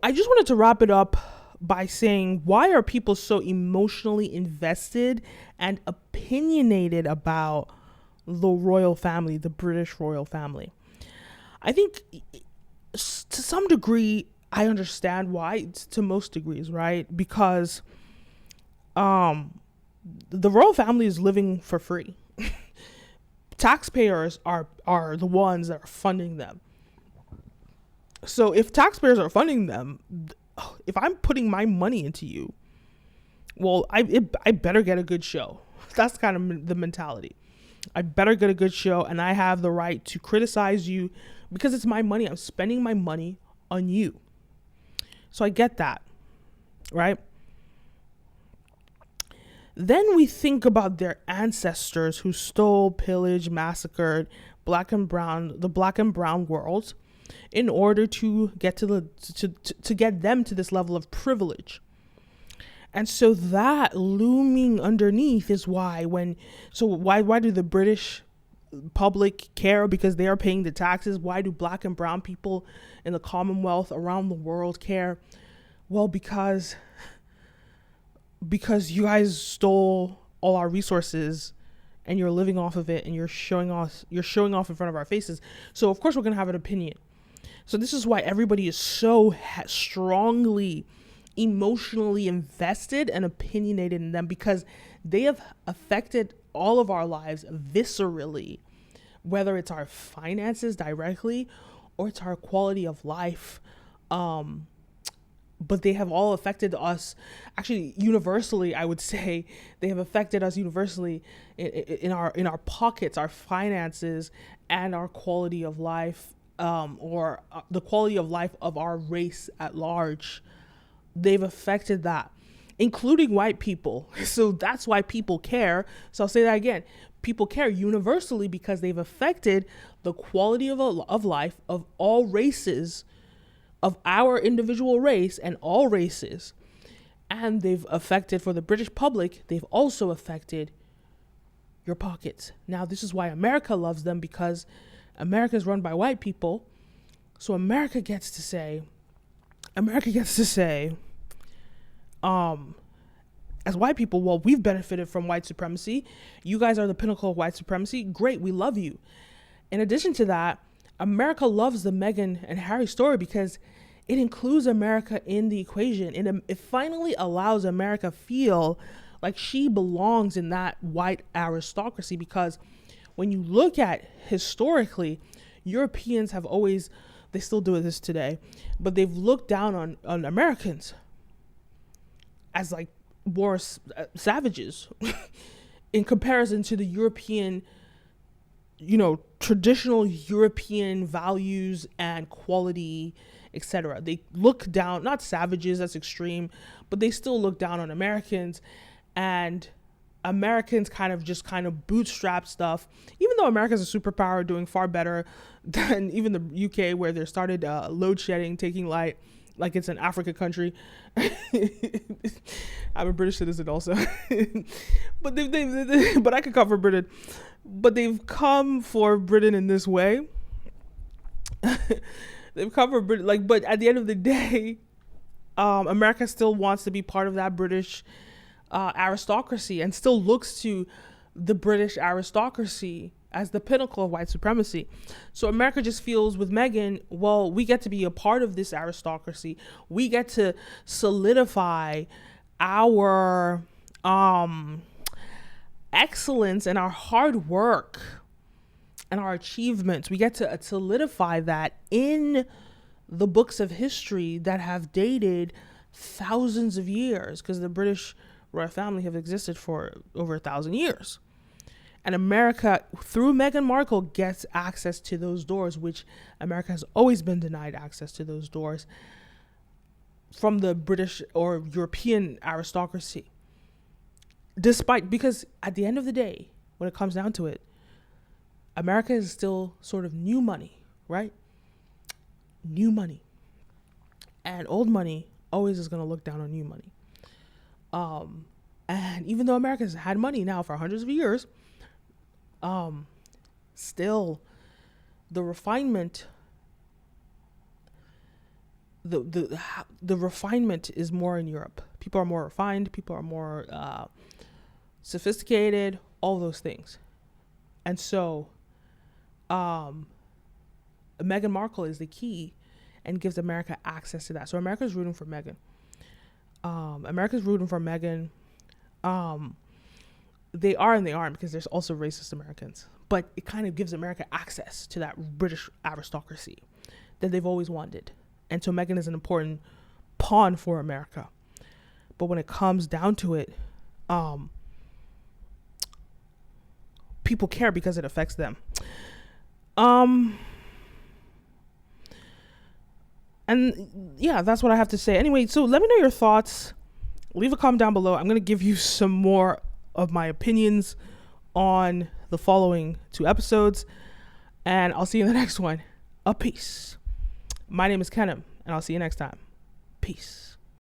I just wanted to wrap it up by saying, why are people so emotionally invested and opinionated about the royal family, the British royal family? I think to some degree, I understand why, to most degrees, right? Because the royal family is living for free. Taxpayers are the ones that are funding them. So if taxpayers are funding them, if I'm putting my money into you, well, I better get a good show. That's kind of the mentality. I better get a good show, and I have the right to criticize you because it's my money. I'm spending my money on you. So I get that, right? Then we think about their ancestors who stole, pillaged, massacred the black and brown world in order to get to get them to this level of privilege. And so that looming underneath is why why do the British public care? Because they are paying the taxes. Why do black and brown people in the Commonwealth around the world care? Well, because you guys stole all our resources and you're living off of it, and you're showing off in front of our faces. So of course we're going to have an opinion. So this is why everybody is so strongly emotionally invested and opinionated in them, because they have affected all of our lives viscerally, whether it's our finances directly or it's our quality of life. But they have all affected us, actually universally. I would say they have affected us universally in our pockets, our finances, and our quality of life, or the quality of life of our race at large. They've affected that, including white people. So that's why people care. So I'll say that again. People care universally because they've affected the quality of life of all races, of our individual race and all races. And they've affected, for the British public, they've also affected your pockets. Now, this is why America loves them, because America is run by white people. So America gets to say, as white people, well, we've benefited from white supremacy. You guys are the pinnacle of white supremacy. Great, we love you. In addition to that, America loves the Meghan and Harry story because it includes America in the equation. It finally allows America feel like she belongs in that white aristocracy, because when you look at historically, Europeans have always, they still do this today, but they've looked down on Americans as like more savages in comparison to the European, traditional European values and quality, etc. They look down, not savages, that's extreme, but they still look down on Americans, and Americans kind of bootstrap stuff, even though America's a superpower doing far better than even the UK, where they started load shedding, taking light, like it's an African country. I'm a British citizen also. But but I could come for Britain. But they've come for Britain in this way. They've come for Britain, but at the end of the day, America still wants to be part of that British aristocracy, and still looks to the British aristocracy as the pinnacle of white supremacy. So America just feels with Meghan, well, we get to be a part of this aristocracy. We get to solidify our excellence and our hard work and our achievements. We get to solidify that in the books of history that have dated thousands of years, because the British royal family have existed for over 1,000 years. And America, through Meghan Markle, gets access to those doors, which America has always been denied access to those doors from the British or European aristocracy. Because at the end of the day, when it comes down to it, America is still sort of new money, right? New money. And old money always is going to look down on new money. And even though America's had money now for hundreds of years, still the refinement the refinement is more in Europe. People are more refined. People are more sophisticated. All those things, and so Meghan Markle is the key, and gives America access to that. So America's rooting for Meghan. America's rooting for Meghan. They are and they aren't, because there's also racist Americans. But it kind of gives America access to that British aristocracy that they've always wanted. And so Meghan is an important pawn for America. But when it comes down to it, people care because it affects them. And yeah, that's what I have to say. Anyway, so let me know your thoughts. Leave a comment down below. I'm going to give you some more of my opinions on the following 2 episodes. And I'll see you in the next one. Peace. My name is Kenim, and I'll see you next time. Peace.